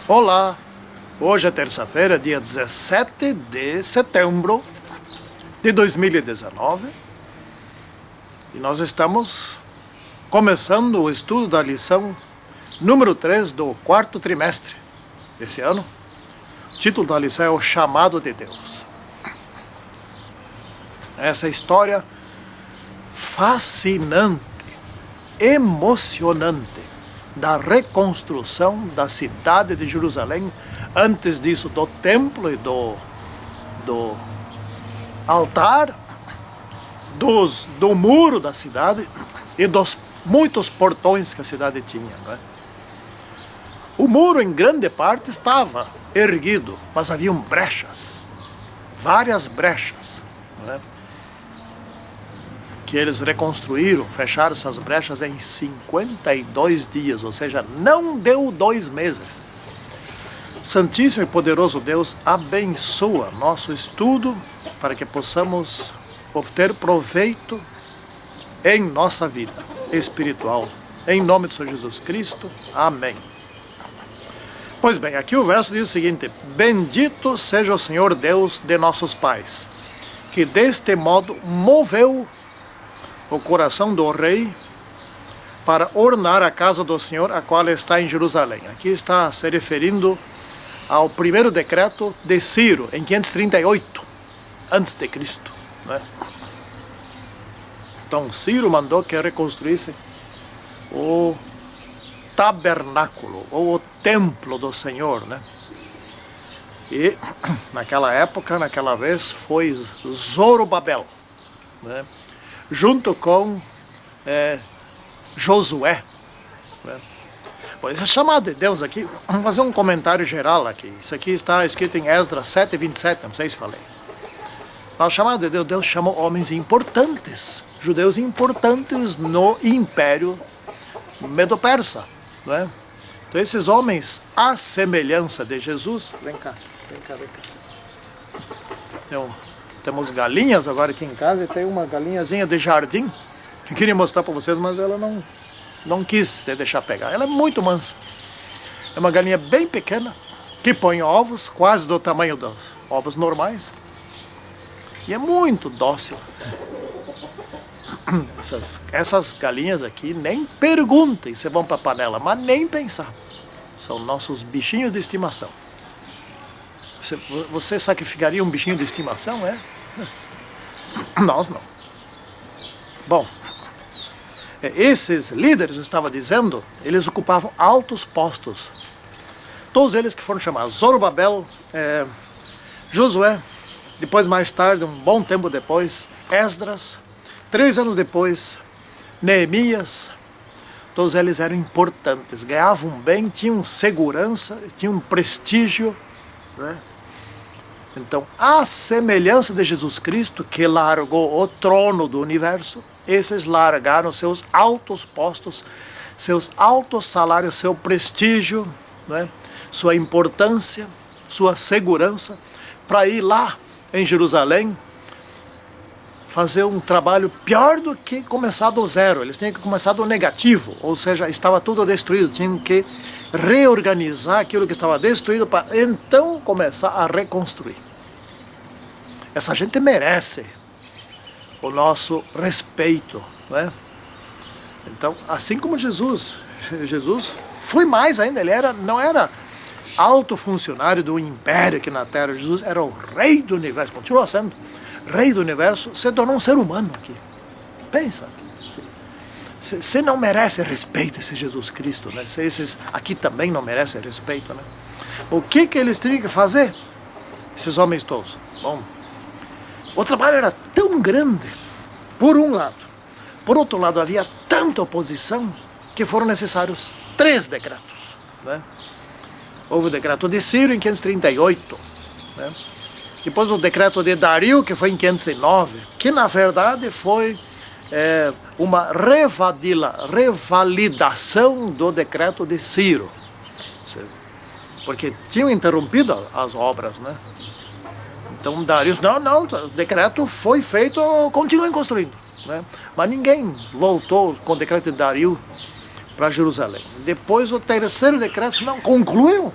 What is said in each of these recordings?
Olá, hoje é terça-feira, dia 17 de setembro de 2019 e nós estamos começando o estudo da lição número 3 do quarto trimestre desse ano. O título da lição é O Chamado de Deus. Essa história fascinante, emocionante, da reconstrução da cidade de Jerusalém, antes disso do templo e do altar, do muro da cidade e dos muitos portões que a cidade tinha, né? O muro em grande parte estava erguido, mas haviam brechas, várias brechas, né? Que eles reconstruíram, fecharam essas brechas em 52 dias, ou seja, não deu 2 meses. Santíssimo e poderoso Deus, abençoa nosso estudo para que possamos obter proveito em nossa vida espiritual. Em nome de Senhor Jesus Cristo, amém. Pois bem, aqui o verso diz o seguinte: bendito seja o Senhor Deus de nossos pais, que deste modo moveu o coração do rei para ornar a casa do Senhor, a qual está em Jerusalém. Aqui está se referindo ao primeiro decreto de Ciro, em 538 a.C., né? Então Ciro mandou que reconstruísse o tabernáculo, ou o templo do Senhor, né? E naquela época, naquela vez, foi Zorobabel, né? Junto com Josué, né? Bom, esse chamado de Deus aqui, vamos fazer um comentário geral aqui. Isso aqui está escrito em Esdras 7:27, não sei se falei. O chamado de Deus, Deus chamou homens importantes, judeus importantes no Império Medo-Persa, né? Então esses homens, à semelhança de Jesus, vem cá. Temos galinhas agora aqui em casa e tem uma galinhazinha de jardim que eu queria mostrar para vocês, mas ela não quis deixar pegar. Ela é muito mansa. É uma galinha bem pequena que põe ovos, quase do tamanho dos ovos normais. E é muito dócil. Essas galinhas aqui, nem perguntem se vão para a panela, mas nem pensar. São nossos bichinhos de estimação. Você sacrificaria um bichinho de estimação, é? Nós não. Bom, esses líderes, eu estava dizendo, eles ocupavam altos postos. Todos eles que foram chamados: Zorobabel, Josué, depois mais tarde, um bom tempo depois, Esdras, 3 anos depois, Neemias. Todos eles eram importantes, ganhavam bem, tinham segurança, tinham prestígio, né? Então, à semelhança de Jesus Cristo, que largou o trono do universo, esses largaram seus altos postos, seus altos salários, seu prestígio, né? Sua importância, sua segurança, para ir lá em Jerusalém fazer um trabalho pior do que começar do zero. Eles tinham que começar do negativo, ou seja, estava tudo destruído, tinham que reorganizar aquilo que estava destruído para então começar a reconstruir. Essa gente merece o nosso respeito, né? Então, assim como Jesus foi mais ainda, ele não era alto funcionário do império aqui na Terra. Jesus era o rei do universo, continua sendo rei do universo, se tornou um ser humano aqui. Pensa. Você não merece respeito, esse Jesus Cristo, né? Esses aqui também não merecem respeito, né? O que eles tinham que fazer? Esses homens todos. Bom, o trabalho era tão grande, por um lado. Por outro lado, havia tanta oposição que foram necessários 3 decretos, né? Houve o decreto de Ciro em 538, né? Depois o decreto de Dario, que foi em 509, que na verdade foi uma revalidação do decreto de Ciro, porque tinham interrompido as obras, né? Então Dario, não, o decreto foi feito, continuem construindo, né? Mas ninguém voltou com o decreto de Dario para Jerusalém. Depois o terceiro decreto, não, concluam,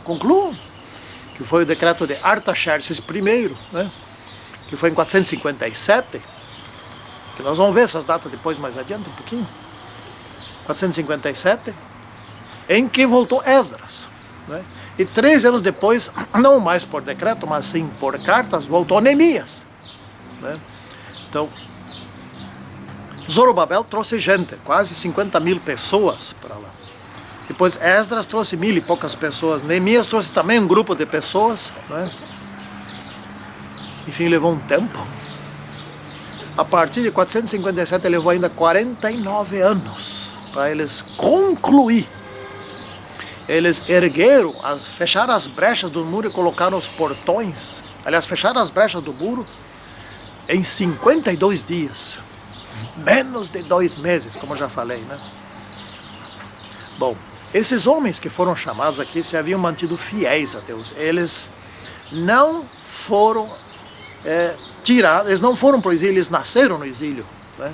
que foi o decreto de Artaxerxes I, né? Que foi em 457, que nós vamos ver essas datas depois mais adiante um pouquinho, 457, em que voltou Esdras, né? E 3 anos depois, não mais por decreto, mas sim por cartas, voltou Neemias, né? Então, Zorobabel trouxe gente, quase 50.000 pessoas para lá. Depois Esdras trouxe 1.000 e poucas pessoas. Neemias trouxe também um grupo de pessoas, né? Enfim, levou um tempo. A partir de 457 levou ainda 49 anos para eles concluir. Eles ergueram, fecharam as brechas do muro e colocaram os portões. Aliás, fecharam as brechas do muro em 52 dias. Menos de 2 meses, como eu já falei, né? Bom, esses homens que foram chamados aqui se haviam mantido fiéis a Deus. Eles não foram tirados, eles não foram para o exílio, eles nasceram no exílio, né?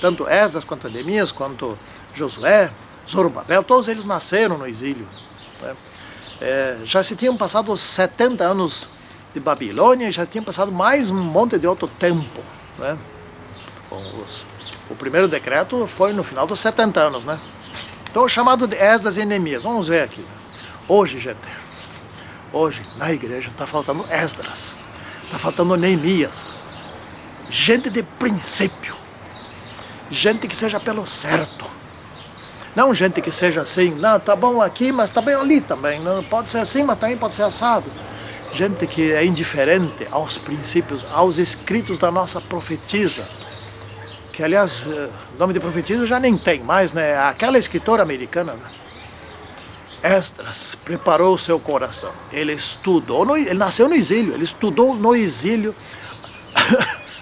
Tanto Esdras, quanto Neemias, quanto Josué, Zorobabel, todos eles nasceram no exílio, né? Já se tinham passado os 70 anos de Babilônia, já tinham passado mais um monte de outro tempo, né? O primeiro decreto foi no final dos 70 anos, né? Então, o chamado de Esdras e Neemias. Vamos ver aqui. Hoje, gente, hoje na igreja está faltando Esdras, está faltando Neemias. Gente de princípio, gente que seja pelo certo. Não gente que seja assim, não, tá bom aqui, mas tá bem ali também. Não pode ser assim, mas também pode ser assado. Gente que é indiferente aos princípios, aos escritos da nossa profetisa. Que, aliás, o nome de profetisa já nem tem mais, né? Aquela escritora americana, né? Esdras preparou o seu coração. Ele estudou, ele nasceu no exílio, ele estudou no exílio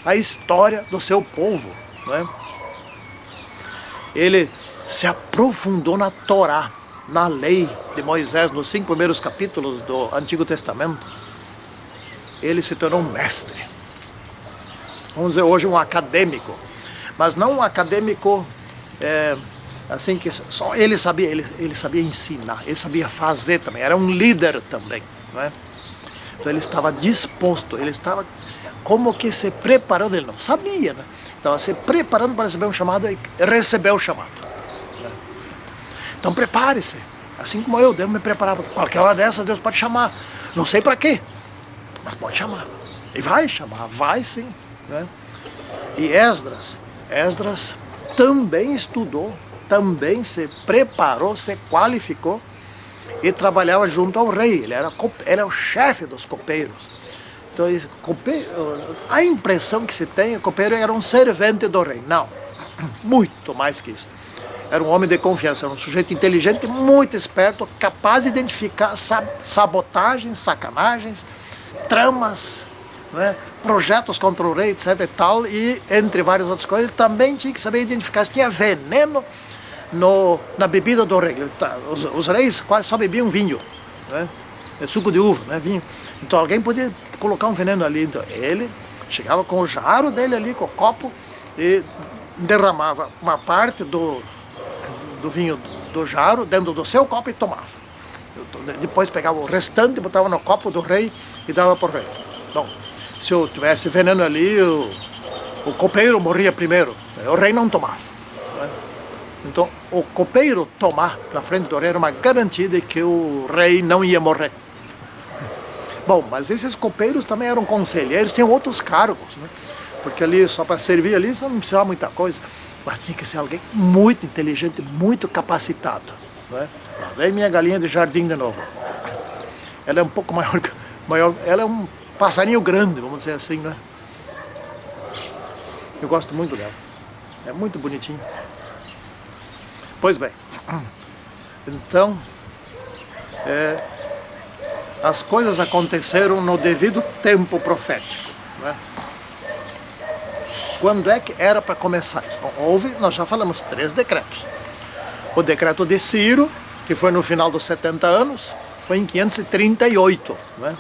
a história do seu povo, né? Ele se aprofundou na Torá, na lei de Moisés, nos 5 primeiros capítulos do Antigo Testamento. Ele se tornou um mestre. Vamos dizer hoje um acadêmico. Mas não um acadêmico assim que só ele sabia ensinar, ele sabia fazer também, era um líder também, não é? Então ele estava disposto, ele estava como que se preparando, ele não sabia, né? Estava se preparando para receber um chamado e recebeu o chamado, né? Então prepare-se, assim como eu devo me preparar, porque qualquer hora dessas Deus pode chamar, não sei para quê, mas pode chamar, e vai chamar, vai sim, né? E Esdras também estudou, também se preparou, se qualificou e trabalhava junto ao rei. Ele era o chefe dos copeiros. Então, a impressão que se tem, o copeiro era um servente do rei. Não, muito mais que isso. Era um homem de confiança, era um sujeito inteligente, muito esperto, capaz de identificar sabotagens, sacanagens, tramas, né, projetos contra o rei, etc e tal, e entre várias outras coisas, ele também tinha que saber identificar se tinha veneno na bebida do rei. Os reis quase só bebiam vinho, né, suco de uva, né, vinho. Então alguém podia colocar um veneno ali. Então ele chegava com o jarro dele ali, com o copo, e derramava uma parte do vinho do jarro dentro do seu copo e tomava. Depois pegava o restante, botava no copo do rei e dava para o rei. Bom, se eu tivesse veneno ali, o copeiro morria primeiro, o rei não tomava, né? Então, o copeiro tomar na frente do rei era uma garantia de que o rei não ia morrer. Bom, mas esses copeiros também eram conselheiros, tinham outros cargos, né? Porque ali, só para servir ali, não precisava muita coisa, mas tinha que ser alguém muito inteligente, muito capacitado, né? Lá vem minha galinha de jardim de novo. Ela é um pouco maior, ela é um passarinho grande, vamos dizer assim, né? Eu gosto muito dela. É muito bonitinho. Pois bem. Então, as coisas aconteceram no devido tempo profético, né? Quando é que era para começar? Bom, nós já falamos 3 decretos. O decreto de Ciro, que foi no final dos 70 anos, foi em 538, né?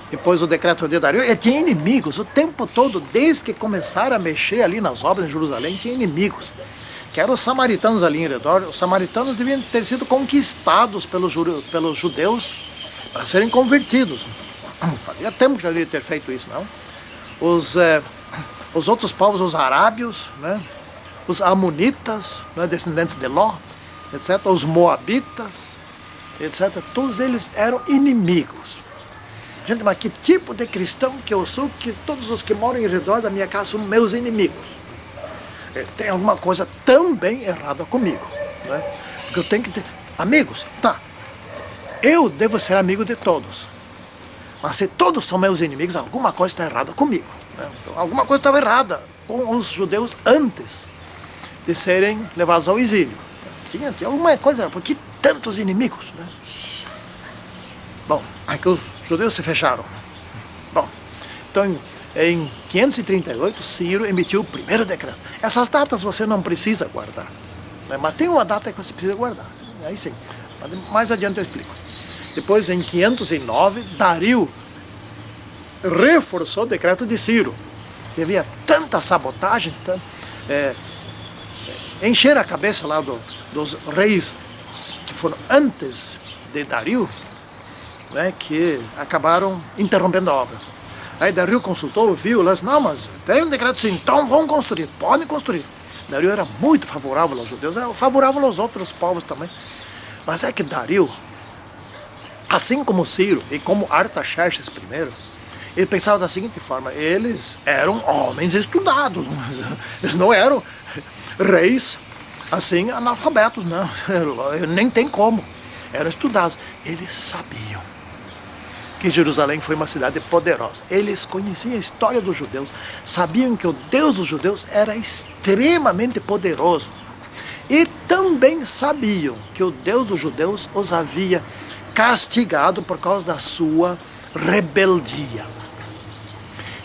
Depois o decreto de Dario, e tinha inimigos o tempo todo, desde que começaram a mexer ali nas obras em Jerusalém, tinha inimigos. que eram os samaritanos ali em redor. Os samaritanos deviam ter sido conquistados pelos judeus para serem convertidos. Fazia tempo que já devia ter feito isso, não? Os outros povos, os arábios, né? Os amonitas, né? Descendentes de Ló, etc. Os moabitas, etc. Todos eles eram inimigos. Gente, mas que tipo de cristão que eu sou que todos os que moram em redor da minha casa são meus inimigos? Tem alguma coisa também errada comigo, né? Porque eu tenho que ter amigos, tá? Eu devo ser amigo de todos. Mas se todos são meus inimigos, alguma coisa está errada comigo, né? Então, alguma coisa estava errada com os judeus antes de serem levados ao exílio. Tinha alguma coisa, por que tantos inimigos, né? Bom, aí que os judeus se fecharam. Bom, então em 538, Ciro emitiu o primeiro decreto. Essas datas você não precisa guardar, né? Mas tem uma data que você precisa guardar. Aí sim, mais adiante eu explico. Depois, em 509, Dario reforçou o decreto de Ciro. Que havia tanta sabotagem, encher a cabeça lá dos reis que foram antes de Dario, né, que acabaram interrompendo a obra. Aí Dario consultou, viu, disse, não, mas tem um decreto assim, então vão construir, podem construir. Dario era muito favorável aos judeus, era favorável aos outros povos também. Mas é que Dario, assim como Ciro e como Artaxerxes I, ele pensava da seguinte forma, eles eram homens estudados, eles não eram reis assim analfabetos, não, nem tem como, eram estudados, eles sabiam que Jerusalém foi uma cidade poderosa. Eles conheciam a história dos judeus, sabiam que o Deus dos judeus era extremamente poderoso. E também sabiam que o Deus dos judeus os havia castigado por causa da sua rebeldia.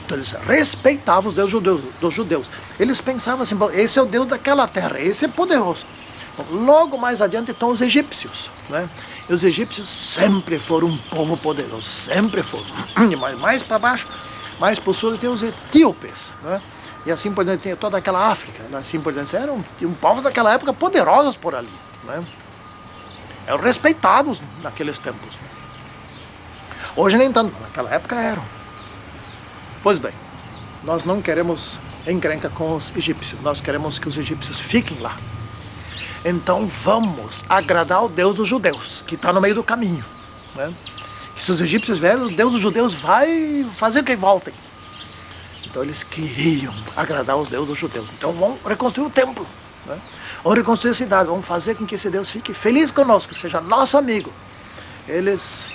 Então eles respeitavam os deuses dos judeus. Eles pensavam assim, bom, esse é o Deus daquela terra, esse é poderoso. Bom, logo mais adiante estão os egípcios, né? E os egípcios sempre foram um povo poderoso, sempre foram. Mais para baixo, mais para o sul, tem os etíopes, né? E assim por diante, tinha toda aquela África, né? Assim por diante, eram povos daquela época poderosos por ali, né? Eram respeitados naqueles tempos. Hoje nem tanto, naquela época eram. Pois bem, nós não queremos encrenca com os egípcios, nós queremos que os egípcios fiquem lá. Então vamos agradar o Deus dos judeus, que está no meio do caminho, né? E se os egípcios vierem, o Deus dos judeus vai fazer que voltem. Então eles queriam agradar os deuses dos judeus. Então vão reconstruir o templo, né? Vão reconstruir a cidade, vão fazer com que esse Deus fique feliz conosco, que seja nosso amigo. Eles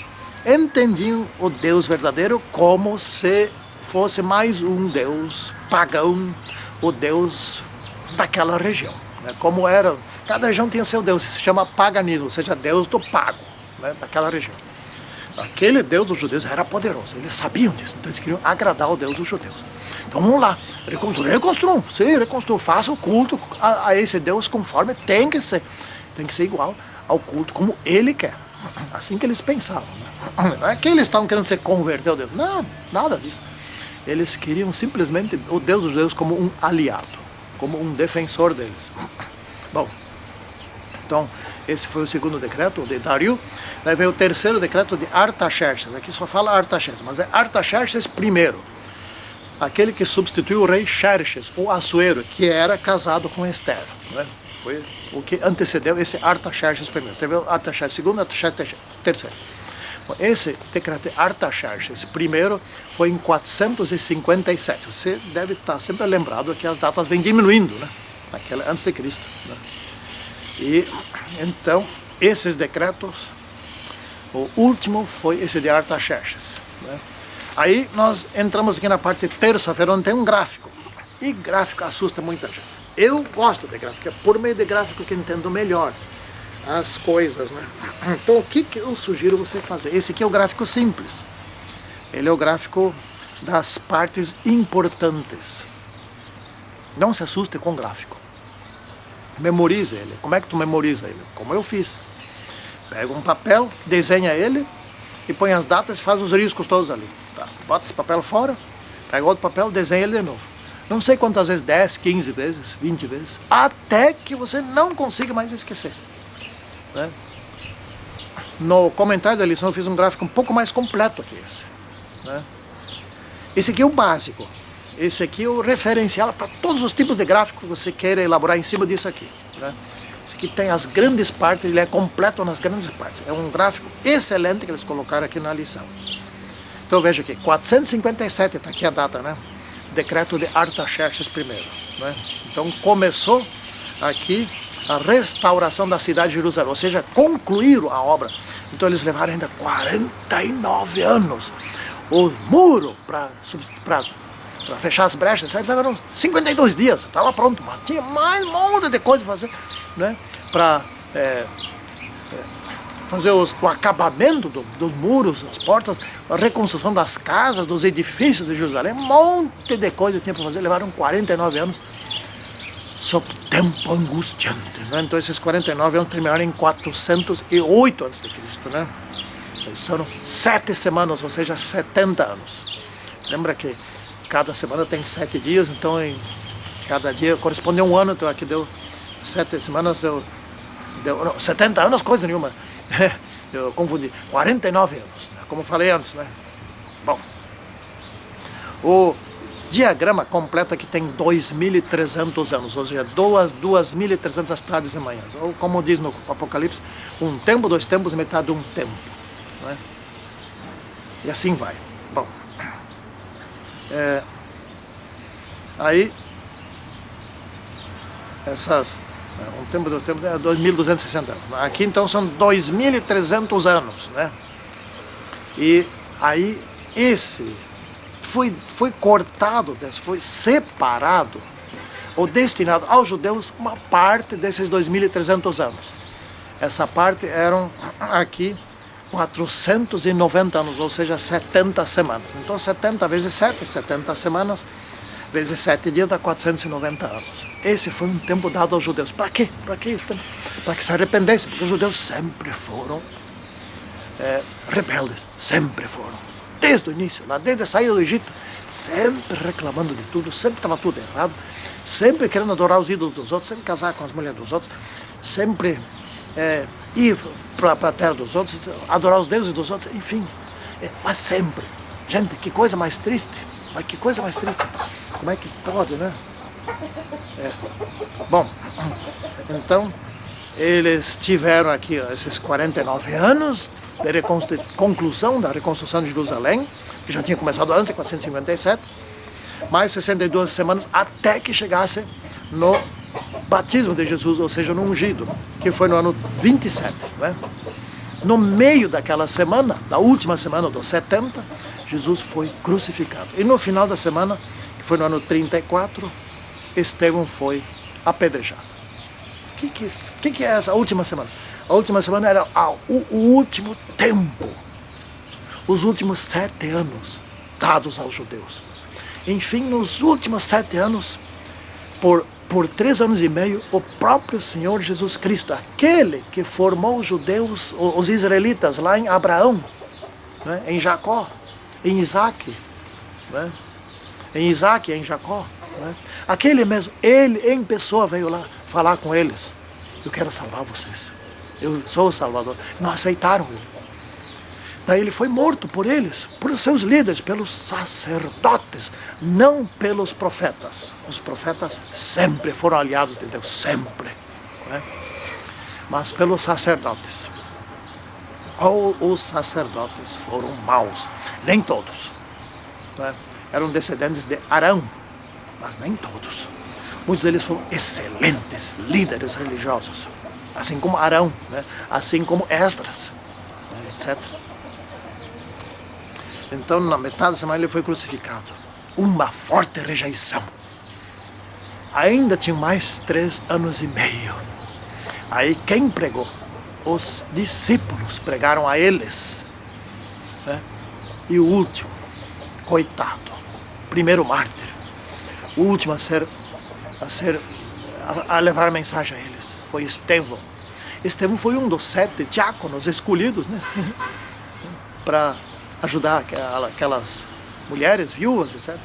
entendiam o Deus verdadeiro como se fosse mais um Deus pagão, o Deus daquela região, né? Como era, cada região tinha seu Deus, se chama paganismo, ou seja, Deus do pago, né? Daquela região. Aquele Deus dos judeus era poderoso, eles sabiam disso, então eles queriam agradar o Deus dos judeus. Então vamos lá, reconstruam, façam o culto a esse Deus conforme tem que ser igual ao culto como ele quer. Assim que eles pensavam, né? Não é que eles estavam querendo se converter ao Deus, não, nada disso. Eles queriam simplesmente o Deus dos judeus como um aliado, como um defensor deles. Bom, então esse foi o segundo decreto, o de Dario. Daí veio o terceiro decreto de Artaxerxes. Aqui só fala Artaxerxes, mas é Artaxerxes I, aquele que substituiu o rei Xerxes, o Assuero, que era casado com Esther, né? Foi o que antecedeu esse Artaxerxes I. Teve o Artaxerxes II, Artaxerxes III. Bom, esse decreto de Artaxerxes I foi em 457. Você deve estar sempre lembrado que as datas vêm diminuindo, né? Antes de Cristo, né? E então, esses decretos, o último foi esse de Artaxerxes, né? Aí nós entramos aqui na parte de terça-feira, onde tem um gráfico. E gráfico assusta muita gente. Eu gosto de gráfico, é por meio de gráfico que entendo melhor as coisas, né? Então o que eu sugiro você fazer? Esse aqui é o gráfico simples. Ele é o gráfico das partes importantes. Não se assuste com o gráfico. Memorize ele. Como é que tu memoriza ele? Como eu fiz. Pega um papel, desenha ele e põe as datas e faz os riscos todos ali. Tá? Bota esse papel fora, pega outro papel, desenha ele de novo. não sei quantas vezes, 10, 15 vezes, 20 vezes, até que você não consiga mais esquecer. Né? No comentário da lição eu fiz um gráfico um pouco mais completo que esse. Né? Esse aqui é o básico. Esse aqui é o referencial para todos os tipos de gráfico que você queira elaborar em cima disso aqui. Né? Esse aqui tem as grandes partes, ele é completo nas grandes partes. É um gráfico excelente que eles colocaram aqui na lição. Então veja aqui, 457, está aqui a data, né? Decreto de Artaxerxes I. Né? Então começou aqui a restauração da cidade de Jerusalém, ou seja, concluíram a obra. Então eles levaram ainda 49 anos. O muro para fechar as brechas, aí levaram 52 dias, estava pronto, mas tinha mais um monte de coisa para fazer, né? Para fazer o acabamento dos muros, das portas, a reconstrução das casas, dos edifícios de Jerusalém, um monte de coisa tinha para fazer, levaram 49 anos, sob tempo angustiante. Né? Então esses 49 anos terminaram em 408 a.C., né? Então, foram 7 semanas, ou seja, 70 anos. Lembra que cada semana tem 7 dias, então em cada dia corresponde a um ano, então aqui deu 7 semanas, deu não, 70 anos, coisa nenhuma. Eu confundi, 49 anos, né? Como eu falei antes, né? Bom, o diagrama completo aqui tem 2.300 anos, ou seja, 2.300 tardes e manhãs, ou como diz no Apocalipse, um tempo, 2 tempos, metade de um tempo, né? E assim vai. Bom, aí essas um tempo, 2 tempos, 2.260 anos. Aqui então são 2.300 anos, né? E aí esse foi cortado, foi separado ou destinado aos judeus uma parte desses 2.300 anos. Essa parte eram aqui 490 anos, ou seja, 70 semanas. Então 70 vezes 7, 70 semanas, vezes 7 dias dá 490 anos. Esse foi um tempo dado aos judeus. Para quê? Para que esse tempo? Para que se arrependessem, porque os judeus sempre foram rebeldes, sempre foram. Desde o início, lá desde a saída do Egito, sempre reclamando de tudo, sempre estava tudo errado, sempre querendo adorar os ídolos dos outros, sempre casar com as mulheres dos outros, sempre ir para a terra dos outros, adorar os deuses dos outros, enfim. Mas sempre. Gente, que coisa mais triste. Mas que coisa mais triste. Como é que pode, né? Bom, então, eles tiveram aqui esses 49 anos de conclusão da reconstrução de Jerusalém, que já tinha começado antes, em 457, mais 62 semanas até que chegasse no batismo de Jesus, ou seja, no ungido, que foi no ano 27. Né? No meio daquela semana, da última semana dos 70, Jesus foi crucificado. E no final da semana, que foi no ano 34, Estevão foi apedrejado. O que é essa última semana? A última semana era o último tempo, os últimos 7 anos dados aos judeus. Enfim, nos últimos 7 anos, por 3 anos e meio, o próprio Senhor Jesus Cristo, aquele que formou os judeus, os israelitas lá em Abraão, né, em Jacó, em Isaac, né, em Jacó, né, aquele mesmo, ele em pessoa veio lá falar com eles: eu quero salvar vocês, eu sou o Salvador. Não aceitaram ele. Daí ele foi morto por eles, por seus líderes, pelos sacerdotes, não pelos profetas. Os profetas sempre foram aliados de Deus, sempre. Né? Mas pelos sacerdotes. Ou os sacerdotes foram maus, nem todos. Né? Eram descendentes de Arão, mas nem todos. Muitos deles foram excelentes líderes religiosos, assim como Arão, né? Assim como Esdras, né? Etc. Então, na metade da semana, ele foi crucificado. Uma forte rejeição. Ainda tinha mais 3 anos e meio. Aí quem pregou? Os discípulos pregaram a eles. Né? E o último, coitado, primeiro mártir, o último a levar a mensagem a eles, foi Estevão. Estevão foi um dos 7 diáconos escolhidos, né? Para ajudar aquelas mulheres viúvas, etc.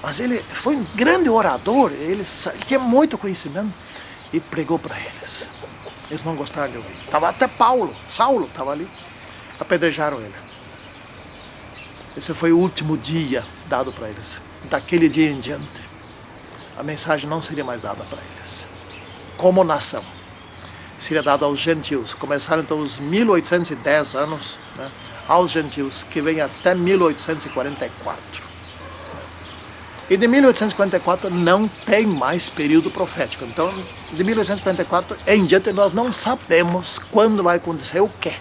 Mas ele foi um grande orador, ele tinha muito conhecimento e pregou para eles. Eles não gostaram de ouvir. Estava até Saulo estava ali, apedrejaram ele. Esse foi o último dia dado para eles. Daquele dia em diante, a mensagem não seria mais dada para eles. Como nação, seria dada aos gentios. Começaram então os 1810 anos, né, aos gentios, que vem até 1844. E de 1844 não tem mais período profético. Então, de 1844 em diante, nós não sabemos quando vai acontecer o quê.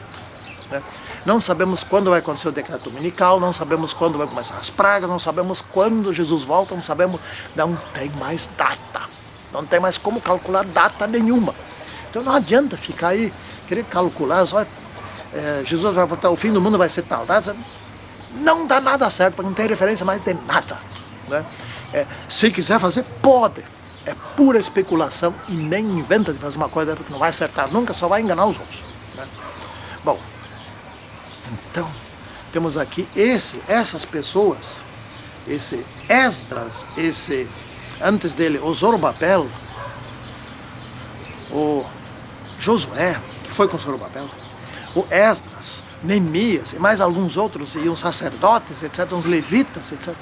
Né? Não sabemos quando vai acontecer o decreto dominical, não sabemos quando vai começar as pragas, não sabemos quando Jesus volta, não sabemos, não tem mais data. Não tem mais como calcular data nenhuma. Então não adianta ficar aí, querer calcular, só, Jesus vai voltar, o fim do mundo vai ser tal data. Não dá nada certo, porque não tem referência mais de nada. Né? Se quiser fazer, pode. É pura especulação e nem inventa de fazer uma coisa porque não vai acertar nunca, só vai enganar os outros. Né? Bom, então, temos aqui essas pessoas, esse Esdras, antes dele, o Zorobabel, o Josué, que foi com Zorobabel, o Esdras, Neemias e mais alguns outros, e uns sacerdotes, etc., uns levitas, etc.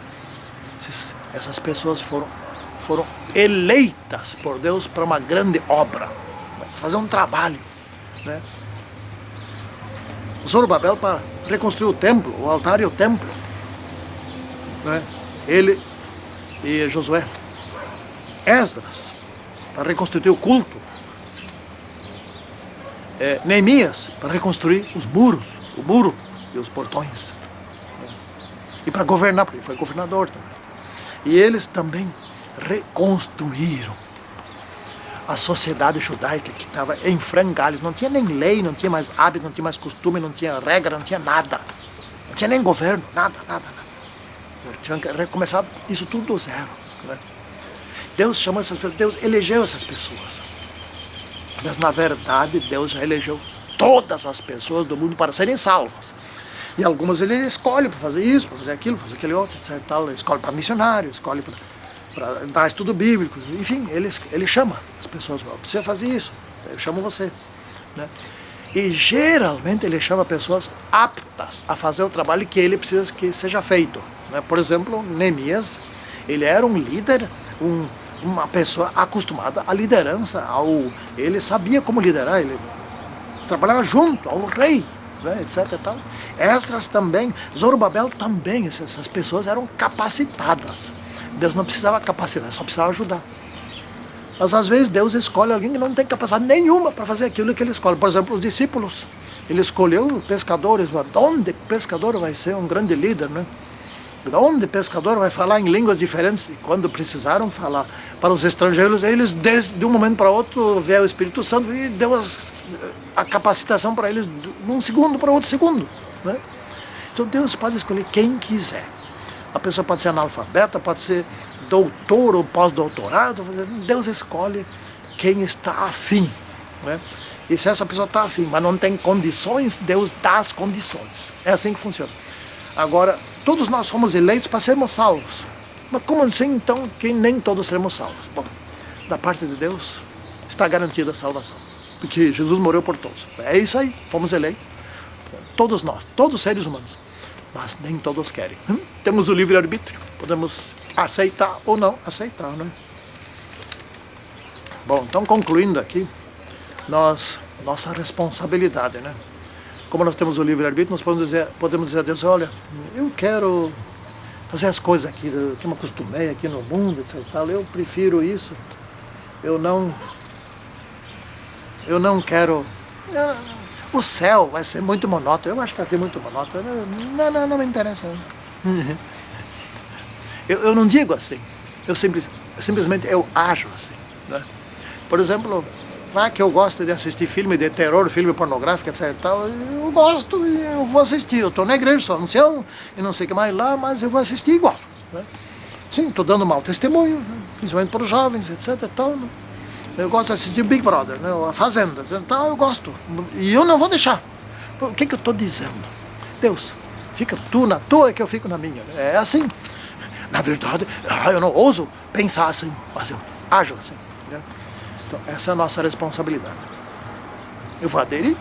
Essas pessoas foram eleitas por Deus para uma grande obra, fazer um trabalho, né? Zorobabel para reconstruir o templo, o altar e o templo, né? Ele e Josué. Esdras para reconstruir o culto. Neemias para reconstruir os muros, o muro e os portões, né? E para governar, porque ele foi governador também. E eles também reconstruíram a sociedade judaica que estava em frangalhos. Não tinha nem lei, não tinha mais hábito, não tinha mais costume, não tinha regra, não tinha nada. Não tinha nem governo, nada. Tinha que recomeçar isso tudo do zero. Né? Deus chamou essas pessoas, Deus elegeu essas pessoas. Mas na verdade Deus já elegeu todas as pessoas do mundo para serem salvas. E algumas ele escolhe para fazer isso, para fazer aquilo, fazer aquele outro, etc. Tal. Escolhe para missionário, escolhe para dar estudo bíblico. Enfim, ele chama as pessoas, precisa fazer isso, eu chamo você. Né? E geralmente ele chama pessoas aptas a fazer o trabalho que ele precisa que seja feito. Né? Por exemplo, Neemias, ele era um líder, uma pessoa acostumada à liderança, ele sabia como liderar, ele trabalhava junto ao rei. Né, etc. Tal. Esdras também, Zorobabel também, essas pessoas eram capacitadas. Deus não precisava capacitar, só precisava ajudar. Mas às vezes Deus escolhe alguém que não tem capacidade nenhuma para fazer aquilo que ele escolhe. Por exemplo, os discípulos. Ele escolheu pescadores. De onde pescador vai ser um grande líder, né? De onde pescador vai falar em línguas diferentes? E quando precisaram falar para os estrangeiros, eles de um momento para outro veio o Espírito Santo e deu a capacitação para eles de um segundo para outro segundo. Né? Então Deus pode escolher quem quiser. A pessoa pode ser analfabeta, pode ser doutor ou pós-doutorado. Deus escolhe quem está afim. Né? E se essa pessoa está afim, mas não tem condições, Deus dá as condições. É assim que funciona. Agora, todos nós fomos eleitos para sermos salvos. Mas como assim, então, que nem todos seremos salvos? Bom, da parte de Deus está garantida a salvação. Porque Jesus morreu por todos. É isso aí, fomos eleitos. Todos nós, todos os seres humanos. Mas nem todos querem. Temos o livre-arbítrio. Podemos aceitar ou não aceitar, né? Bom, então concluindo aqui, nossa responsabilidade, né? Como nós temos o livre-arbítrio, nós podemos dizer a Deus, olha, eu quero fazer as coisas aqui, que eu me acostumei aqui no mundo, etc. Eu prefiro isso. Eu não quero... O céu vai ser muito monótono. Eu acho que vai ser muito monótono. Não me interessa. Eu não digo assim. Simplesmente eu ajo assim. Né? Por exemplo, que eu gosto de assistir filme de terror, filme pornográfico, etc. Eu gosto e eu vou assistir. Eu estou na igreja, sou ancião e não sei o que mais lá, mas eu vou assistir igual. Né? Sim, estou dando mau testemunho, principalmente para os jovens, etc. Né? Eu gosto de assistir Big Brother, né? A Fazenda, então eu gosto. E eu não vou deixar. O que eu estou dizendo? Deus, fica tu na tua que eu fico na minha. É assim. Na verdade, eu não ouso pensar assim, mas eu ajo assim. Né? Então, essa é a nossa responsabilidade. Eu vou aderir,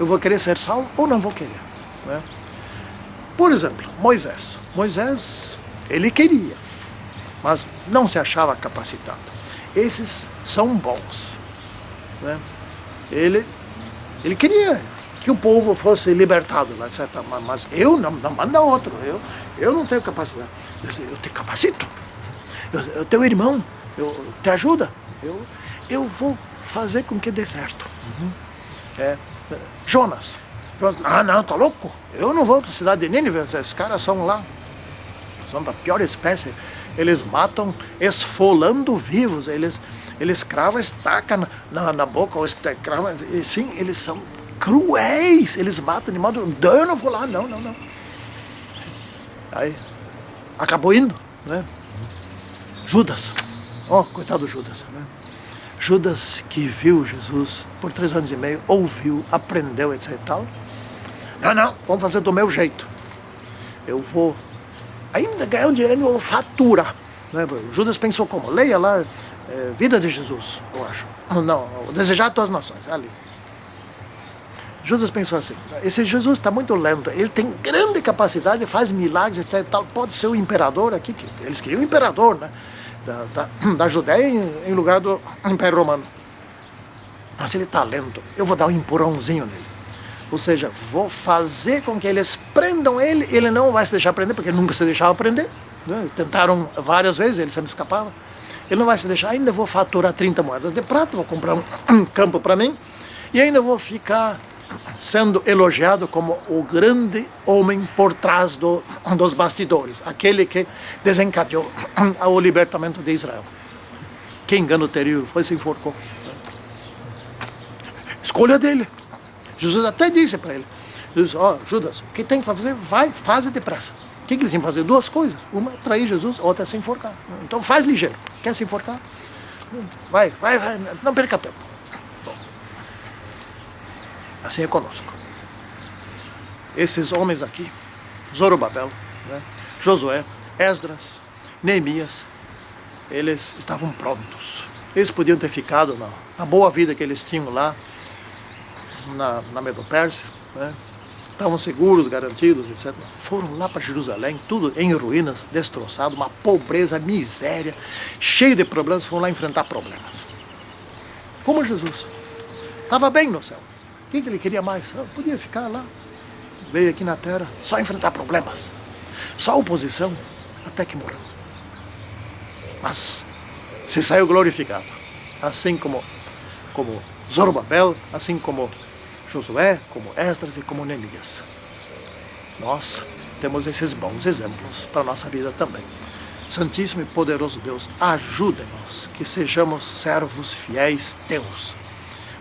eu vou querer ser salvo ou não vou querer. Né? Por exemplo, Moisés. Moisés, ele queria, mas não se achava capacitado. Esses são bons. Né? Ele queria que o povo fosse libertado, etc. Mas eu não manda outro. Eu não tenho capacidade. Eu te capacito. Eu teu irmão, eu te ajuda. Eu vou fazer com que dê certo. Jonas, não, tá louco? Eu não vou para a cidade de Nínive. Esses caras são lá, são da pior espécie. Eles matam esfolando vivos. Eles cravam estaca na boca, ou cravam, sim, eles são cruéis. Eles matam de modo. Eu não vou lá, não. Aí acabou indo, né? Judas, coitado do Judas, né? Judas que viu Jesus por 3 anos e meio, ouviu, aprendeu, etc e tal. Não, vamos fazer do meu jeito. Eu vou ainda ganhar um dinheiro, eu vou faturar. Né? Judas pensou como? Leia lá, Vida de Jesus, eu acho. Não, Desejar todas as nações, ali. Judas pensou assim, esse Jesus está muito lento, ele tem grande capacidade, faz milagres, etc. Tal, pode ser o imperador aqui, que eles queriam o imperador, né? Da Judéia em lugar do Império Romano. Mas ele está lento, eu vou dar um empurrãozinho nele. Ou seja, vou fazer com que eles prendam ele não vai se deixar prender, porque ele nunca se deixava prender. Né? Tentaram várias vezes, ele sempre escapava. Ele não vai se deixar, ainda vou faturar 30 moedas de prata, vou comprar um campo para mim, e ainda vou ficar sendo elogiado como o grande homem por trás dos bastidores, aquele que desencadeou o libertamento de Israel. Que engano terrível, foi se enforcou. Escolha dele. Jesus até disse para ele, Judas, o que tem que fazer? Vai, faz depressa. O que ele tinha que fazer? 2 coisas. Uma, trair Jesus, outra, se enforcar. Então faz ligeiro. Quer se enforcar? Vai, não perca tempo. Bom, assim é conosco. Esses homens aqui, Zorobabel, né, Josué, Esdras, Neemias, eles estavam prontos. Eles podiam ter ficado na boa vida que eles tinham lá, na Medo-Pérsia, né? Estavam seguros, garantidos, etc. Foram lá para Jerusalém, tudo em ruínas, destroçado, uma pobreza, miséria, cheio de problemas, foram lá enfrentar problemas. Como Jesus. Estava bem no céu. O que ele queria mais? Podia ficar lá. Veio aqui na terra, só enfrentar problemas. Só oposição, até que morreu. Mas se saiu glorificado. Assim como Zorobabel, assim como Josué, como Esdras e como Neemias. Nós temos esses bons exemplos para a nossa vida também. Santíssimo e poderoso Deus, ajude-nos que sejamos servos fiéis teus,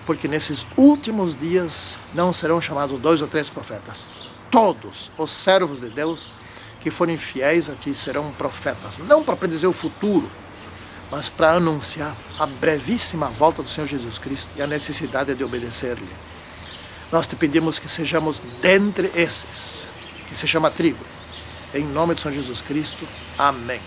porque nesses últimos dias não serão chamados 2 ou 3 profetas. Todos os servos de Deus que forem fiéis a ti serão profetas, não para predizer o futuro, mas para anunciar a brevíssima volta do Senhor Jesus Cristo e a necessidade de obedecer-lhe. Nós te pedimos que sejamos dentre esses, que se chama trigo. Em nome do Senhor Jesus Cristo. Amém.